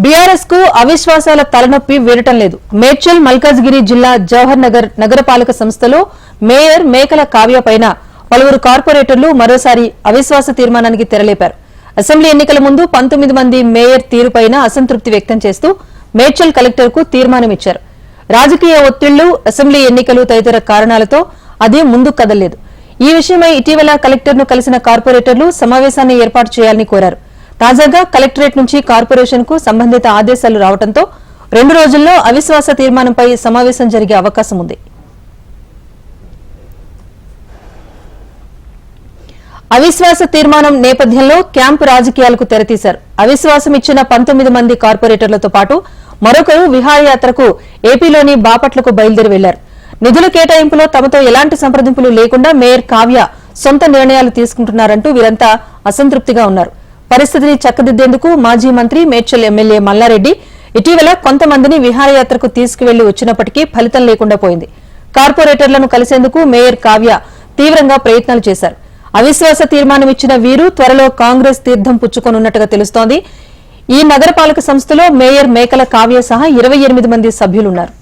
BRS కు అవిశ్వాసాల తలనొప్పి వీడటం లేదు. మేడ్చల్ మల్కాజ్గిరి జిల్లా జవహర్ నగర్ నగరపాలక సంస్థలో మేయర్ మేకల కావ్య పైన పలువురు కార్పొరేటర్లు మరోసారి అవిశ్వాస తీర్మానానికి తెరలేపారు. అసెంబ్లీ ఎన్నికల ముందు 19 మంది మేయర్ తీరుపైన అసంతృప్తి వ్యక్తం చేస్తూ మేడ్చల్ కలెక్టర్ కు తీర్మానమిచ్చారు. రాజకీయ ఒత్తిళ్లు, అసెంబ్లీ ఎన్నికలు తదితర కారణాలతో అది ముందుకు కదలలేదు. ఈ విషయమై ఇటీవల కలెక్టర్ ను కలిసిన కార్పొరేటర్లు సమావేశాన్ని ఏర్పాటు చేయాలని కోరారు. తాజాగా కలెక్టరేట్ నుంచి కార్పొరేషన్ కు సంబంధిత ఆదేశాలు రావడంతో 2 రోజుల్లో అవిశ్వాస తీర్మానంపై సమావేశం జరిగే అవకాశం ఉంది. అవిశ్వాస తీర్మానం నేపథ్యంలో క్యాంపు రాజకీయాలకు తెరతీశారు. అవిశ్వాసం ఇచ్చిన 19 మంది కార్పొరేటర్లతో పాటు మరొకరు విహారయాత్రకు ఏపీలోని బాపట్లకు బయలుదేరి వెళ్లారు. నిధుల కేటాయింపులో తమతో ఎలాంటి సంప్రదింపులు లేకుండా మేయర్ కావ్య సొంత నిర్ణయాలు తీసుకుంటున్నారంటూ వీరంతా అసంతృప్తిగా ఉన్నారు. పరిస్థితిని చక్కదిద్దేందుకు మాజీ మంత్రి మేడ్చల్ ఎమ్మెల్యే మల్లారెడ్డి ఇటీవల కొంతమందిని విహారయాత్రకు తీసుకువెళ్లి వచ్చినప్పటికీ ఫలితం లేకుండా పోయింది. కార్పొరేటర్లను కలిసేందుకు మేయర్ కావ్య తీవ్రంగా ప్రయత్నాలు చేశారు. అవిశ్వాస తీర్మానం ఇచ్చిన వీరు త్వరలో కాంగ్రెస్ తీర్థం పుచ్చుకోనున్నట్టుగా తెలుస్తోంది. ఈ నగరపాలక సంస్థలో మేయర్ మేకల కావ్య సహా 28 మంది సభ్యులున్నారు.